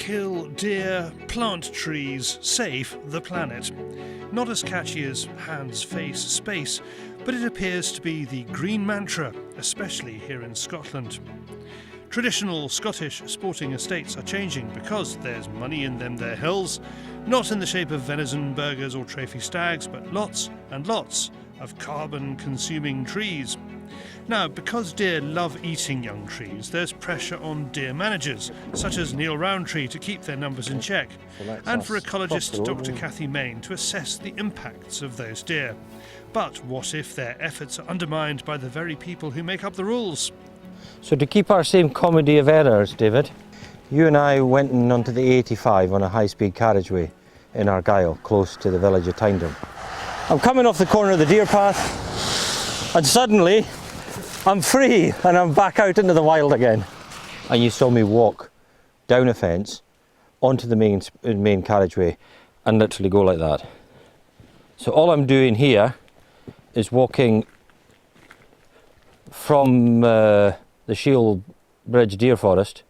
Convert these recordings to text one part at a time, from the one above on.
kill deer, plant trees, save the planet. Not as catchy as hands, face, space, but it appears to be the green mantra, especially here in Scotland. Traditional Scottish sporting estates are changing because there's money in them their hills, not in the shape of venison, burgers or trophy stags, but lots and lots of carbon-consuming trees. Now, because deer love eating young trees, there's pressure on deer managers, such as Niall Rowantree, to keep their numbers in check, and for ecologist Dr. Cathy Mayne to assess the impacts of those deer. But what if their efforts are undermined by the very people who make up the rules? So to keep our same comedy of errors, David, you and I went onto the A85 on a high-speed carriageway in Argyll, close to the village of Tyndrum. I'm coming off the corner of the deer path, and suddenly I'm free and I'm back out into the wild again. And you saw me walk down a fence onto the main carriageway and literally go like that. So all I'm doing here is walking from the Shield Bridge Deer Forest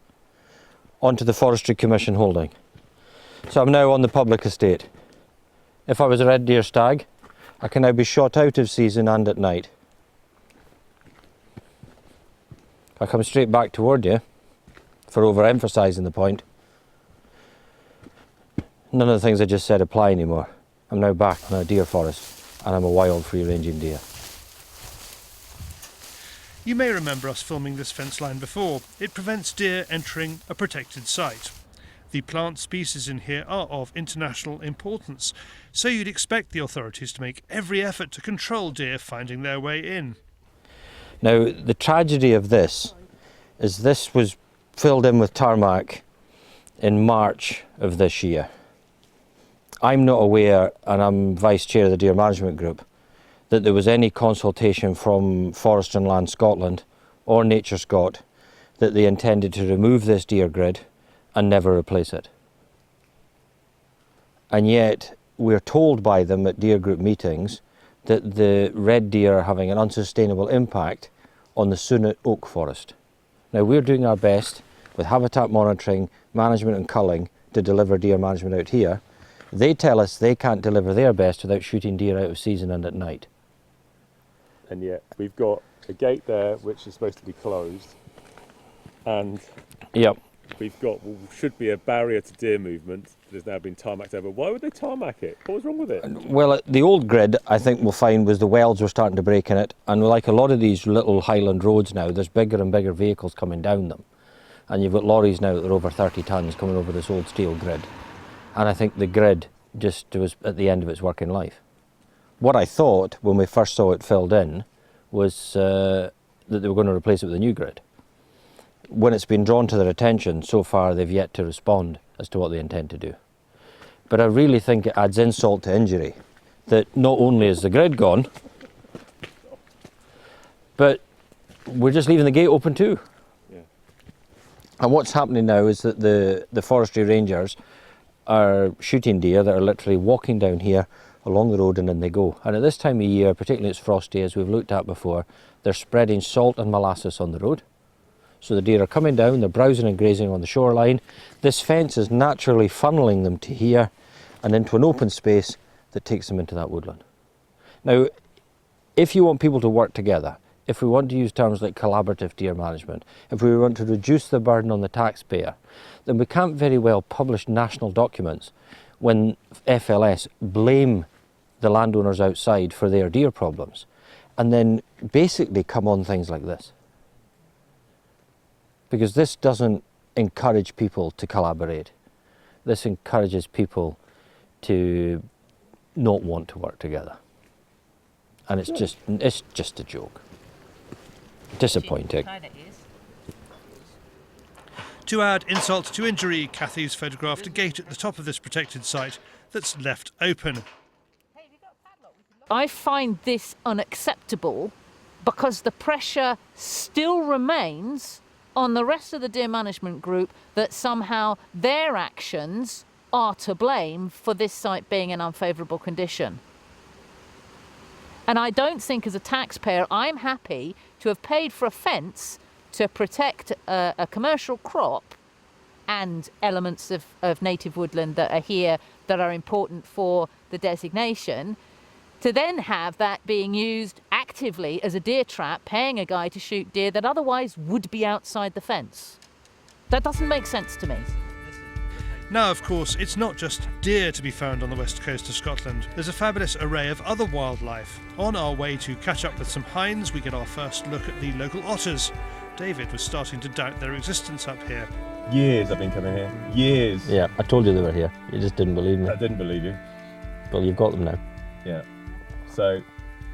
onto the Forestry Commission holding. So I'm now on the public estate. If I was a red deer stag, I can now be shot out of season and at night. I come straight back toward you for overemphasising the point. None of the things I just said apply anymore. I'm now back in a deer forest and I'm a wild free-ranging deer. You may remember us filming this fence line before. It prevents deer entering a protected site. The plant species in here are of international importance, so you'd expect the authorities to make every effort to control deer finding their way in. Now, the tragedy of this is this was filled in with tarmac in March of this year. I'm not aware, and I'm vice chair of the Deer Management Group, that there was any consultation from Forest and Land Scotland or Nature Scot that they intended to remove this deer grid and never replace it. And yet we're told by them at deer group meetings that the red deer are having an unsustainable impact on the Sunnet oak forest. Now we're doing our best with habitat monitoring, management and culling to deliver deer management out here. They tell us they can't deliver their best without shooting deer out of season and at night. And yet we've got a gate there which is supposed to be closed, and yep, we've got what should be a barrier to deer movement that has now been tarmacked over. Why would they tarmac it? What was wrong with it? Well, the old grid, I think we'll find, was the welds were starting to break in it, and like a lot of these little highland roads now, there's bigger and bigger vehicles coming down them, and you've got lorries now that are over 30 tonnes coming over this old steel grid, and I think the grid just was at the end of its working life. What I thought when we first saw it filled in was that they were going to replace it with a new grid. When it's been drawn to their attention, so far they've yet to respond as to what they intend to do. But I really think it adds insult to injury that not only is the grid gone, but we're just leaving the gate open too. Yeah. And what's happening now is that the forestry rangers are shooting deer that are literally walking down here along the road and in they go. And at this time of year, particularly it's frosty, as we've looked at before, they're spreading salt and molasses on the road. So the deer are coming down, they're browsing and grazing on the shoreline. This fence is naturally funneling them to here and into an open space that takes them into that woodland. Now, if you want people to work together, if we want to use terms like collaborative deer management, if we want to reduce the burden on the taxpayer, then we can't very well publish national documents when FLS blame the landowners outside for their deer problems and then basically come on things like this. Because this doesn't encourage people to collaborate. This encourages people to not want to work together. And it's just a joke. Disappointing. To add insult to injury, Cathy's photographed a gate at the top of this protected site that's left open. I find this unacceptable because the pressure still remains on the rest of the deer management group that somehow their actions are to blame for this site being in unfavourable condition. And I don't think as a taxpayer I'm happy to have paid for a fence to protect a commercial crop and elements of native woodland that are here that are important for the designation, to then have that being used actively as a deer trap, paying a guy to shoot deer that otherwise would be outside the fence. That doesn't make sense to me. Now, of course, it's not just deer to be found on the west coast of Scotland. There's a fabulous array of other wildlife. On our way to catch up with some hinds, we get our first look at the local otters. David was starting to doubt their existence up here. Years I've been coming here. Years. Yeah, I told you they were here. You just didn't believe me. I didn't believe you. Well, you've got them now. Yeah. So,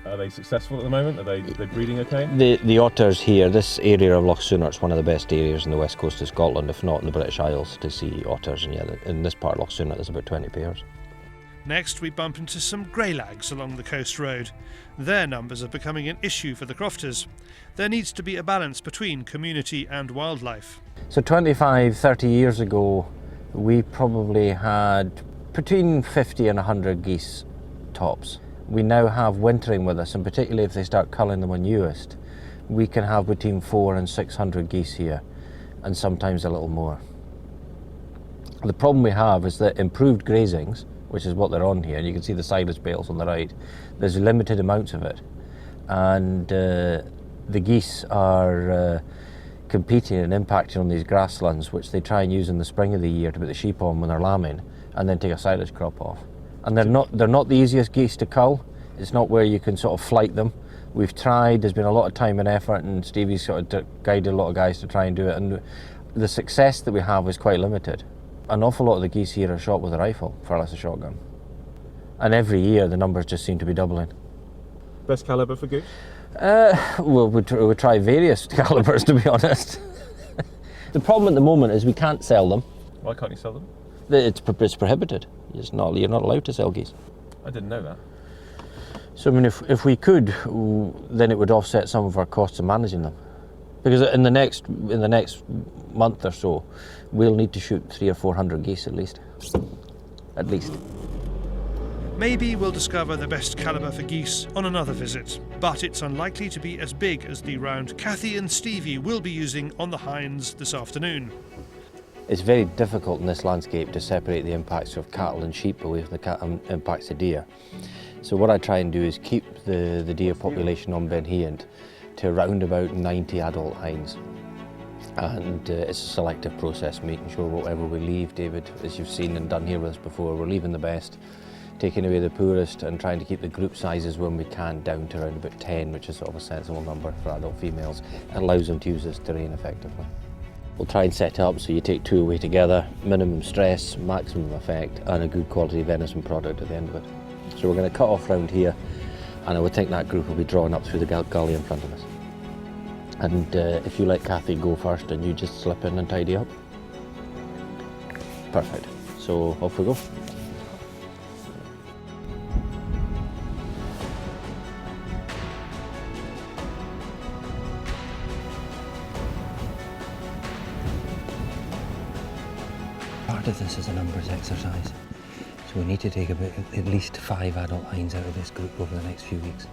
are they successful at the moment? Are they breeding okay? The otters here, this area of Loch Sunart's one of the best areas in the west coast of Scotland, if not in the British Isles, to see otters. And yeah, in this part of Loch Sunart there's about 20 pairs. Next, we bump into some greylags along the coast road. Their numbers are becoming an issue for the crofters. There needs to be a balance between community and wildlife. So 25, 30 years ago, we probably had between 50 and 100 geese tops. We now have wintering with us, and particularly if they start culling them on newest, we can have between 400 and 600 geese here, and sometimes a little more. The problem we have is that improved grazings, which is what they're on here, and you can see the silage bales on the right, there's limited amounts of it, and the geese are competing and impacting on these grasslands, which they try and use in the spring of the year to put the sheep on when they're lambing, and then take a silage crop off. And they're not the easiest geese to cull. It's not where you can sort of flight them. We've tried, there's been a lot of time and effort, and Stevie's sort of guided a lot of guys to try and do it, and the success that we have is quite limited. An awful lot of the geese here are shot with a rifle, far less a shotgun. And every year the numbers just seem to be doubling. Best calibre for goose? Well, we try various calibers, to be honest. The problem at the moment is we can't sell them. Why can't you sell them? It's prohibited. You're not allowed to sell geese. I didn't know that. So I mean, if we could, then it would offset some of our costs of managing them. Because in the next month or so, we'll need to shoot 300 or 400 geese at least. At least. Maybe we'll discover the best calibre for geese on another visit, but it's unlikely to be as big as the round Cathy and Stevie will be using on the hinds this afternoon. It's very difficult in this landscape to separate the impacts of cattle and sheep away from the impacts of deer. So what I try and do is keep the deer population on Ben Heand to around about 90 adult hinds. And it's a selective process, making sure whatever we leave, David, as you've seen and done here with us before, we're leaving the best, taking away the poorest, and trying to keep the group sizes when we can down to around about 10, which is sort of a sensible number for adult females. It allows them to use this terrain effectively. We'll try and set up so you take two away together, minimum stress, maximum effect, and a good quality venison product at the end of it. So we're going to cut off round here, and I would think that group will be drawn up through the gully in front of us. And if you let Cathy go first and you just slip in and tidy up. Perfect. So off we go. Part of this is a numbers exercise. So we need to take about at least 5 adult hinds out of this group over the next few weeks.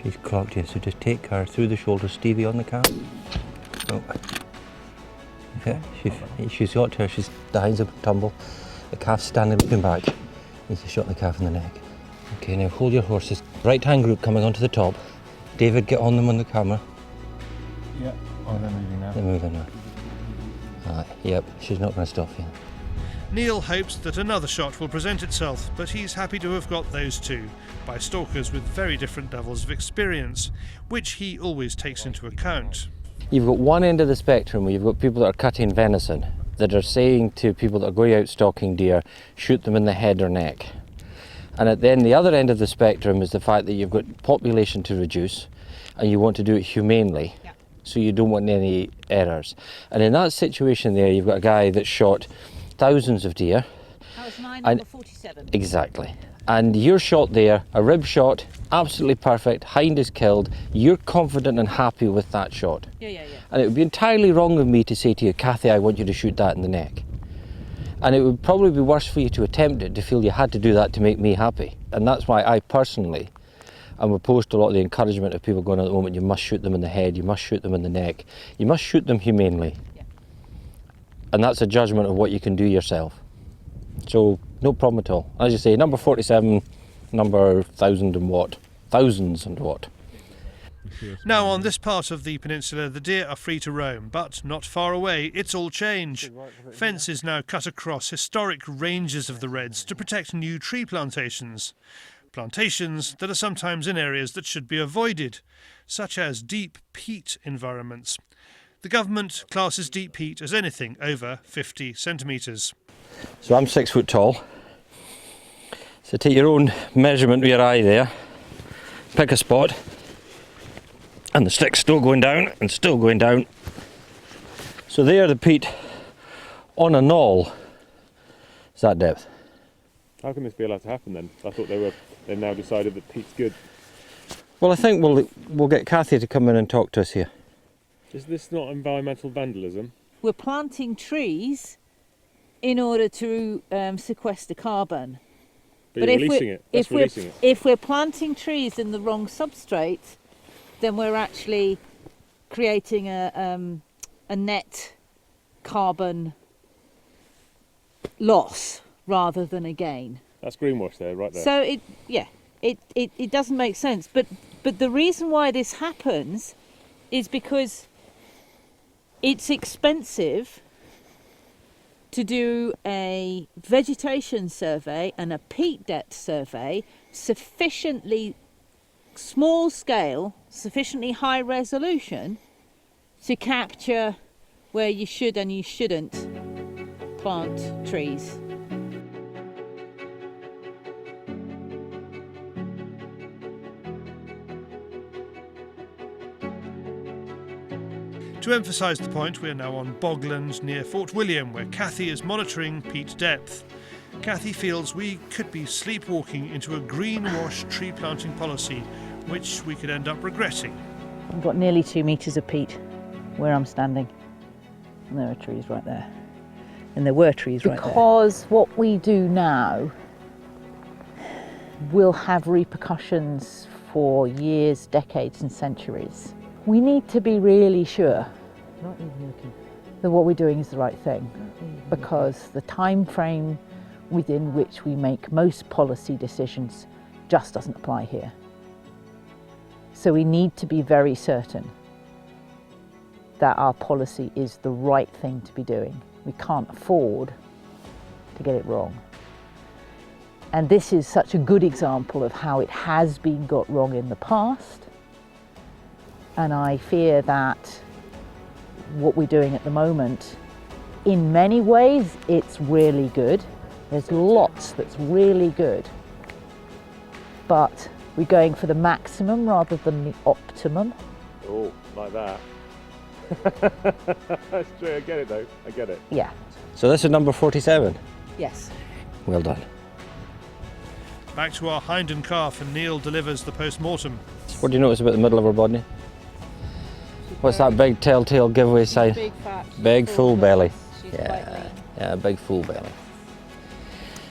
She's clocked you, so just take her through the shoulder, Stevie on the calf. Oh. Yeah, she's got her, the hinds up tumble, the calf's standing looking back. Needs to shot the calf in the neck. Okay, now hold your horses. Right hand group coming onto the top. David, get on them on the camera. Yeah, oh, they're moving now. They're moving now. Yep, she's not going to stop you. Niall hopes that another shot will present itself, but he's happy to have got those two, by stalkers with very different levels of experience, which he always takes into account. You've got one end of the spectrum where you've got people that are cutting venison, that are saying to people that are going out stalking deer, shoot them in the head or neck. And at then the other end of the spectrum is the fact that you've got population to reduce, and you want to do it humanely. Yeah. So you don't want any errors. And in that situation there, you've got a guy that shot thousands of deer. That was mine, number 47. Exactly. And your shot there, a rib shot, absolutely perfect, hind is killed, you're confident and happy with that shot. Yeah. And it would be entirely wrong of me to say to you, Cathy, I want you to shoot that in the neck. And it would probably be worse for you to attempt it, to feel you had to do that to make me happy. And that's why I personally am opposed to a lot of the encouragement of people going at the moment, you must shoot them in the head, you must shoot them in the neck, you must shoot them humanely. and that's a judgment of what you can do yourself. So no problem at all. As you say, number 47, number 1000 and what, thousands and what. Now on this part of the peninsula the deer are free to roam, but not far away it's all change. Fence is now cut across historic ranges of the reds to protect new tree plantations. Plantations that are sometimes in areas that should be avoided, such as deep peat environments. The government classes deep peat as anything over 50 centimetres. So I'm 6 foot tall. So take your own measurement with your eye there, pick a spot, and the stick's still going down and still going down. So there the peat on a knoll is that depth. How can this be allowed to happen then? I thought they've now decided that peat's good. Well, I think we'll get Cathy to come in and talk to us here. Is this not environmental vandalism? We're planting trees in order to sequester carbon. But you're releasing it. That's releasing it. If we're planting trees in the wrong substrate, then we're actually creating a net carbon loss rather than a gain. That's greenwash there, right there. So it doesn't make sense. But the reason why this happens is because it's expensive to do a vegetation survey and a peat depth survey sufficiently small scale, sufficiently high resolution to capture where you should and you shouldn't plant trees. To emphasise the point, we are now on bogland near Fort William, where Cathy is monitoring peat depth. Cathy feels we could be sleepwalking into a greenwash tree planting policy, which we could end up regretting. I've got nearly 2 metres of peat where I'm standing. And there are trees right there. And there were trees right there. Because what we do now will have repercussions for years, decades and centuries. We need to be really sure that what we're doing is the right thing, because the time frame within which we make most policy decisions just doesn't apply here. So we need to be very certain that our policy is the right thing to be doing. We can't afford to get it wrong. And this is such a good example of how it has been got wrong in the past. And I fear that what we're doing at the moment, in many ways, it's really good. There's lots that's really good. But we're going for the maximum rather than the optimum. Oh, like that. That's true, I get it though, I get it. Yeah. So this is number 47. Yes. Well done. Back to our hind and calf, and Niall delivers the post-mortem. What do you notice about the middle of her body? What's that big telltale giveaway sign? Big fat. Big full belly. She's quite lean. Yeah, big full belly.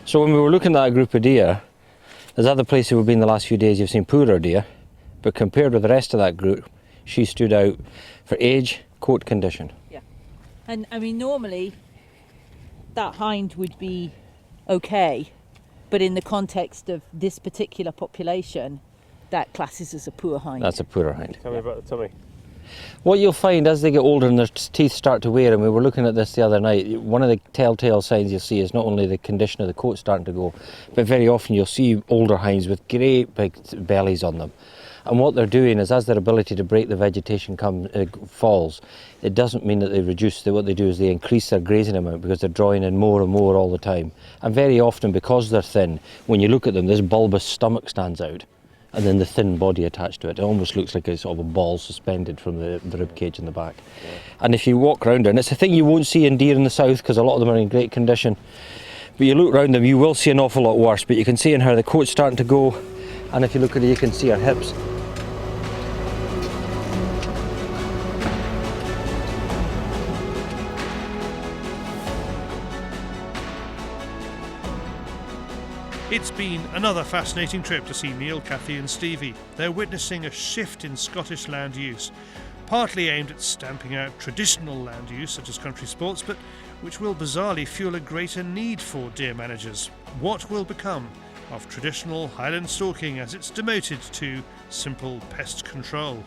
So when we were looking at a group of deer, there's other places we've been the last few days you've seen poorer deer, but compared with the rest of that group, she stood out for age, coat condition. Yeah. And I mean, normally that hind would be okay, but in the context of this particular population, that classes as a poor hind. That's a poorer hind. Tell me about the tummy. What you'll find as they get older and their teeth start to wear, and we were looking at this the other night, one of the telltale signs you'll see is not only the condition of the coat starting to go, but very often you'll see older hinds with great big bellies on them. And what they're doing is, as their ability to break the vegetation falls, it doesn't mean that they reduce. What they do is they increase their grazing amount because they're drawing in more and more all the time. And very often, because they're thin, when you look at them, this bulbous stomach stands out, and then the thin body attached to it. It almost looks like a sort of a ball suspended from the rib cage in the back. Yeah. And if you walk around her, and it's a thing you won't see in deer in the south because a lot of them are in great condition, but you look around them, you will see an awful lot worse. But you can see in her the coat's starting to go, and if you look at her, you can see her hips. It's been another fascinating trip to see Niall, Cathy and Stevie. They're witnessing a shift in Scottish land use. partly aimed at stamping out traditional land use such as country sports, but which will bizarrely fuel a greater need for deer managers. What will become of traditional highland stalking as it's demoted to simple pest control?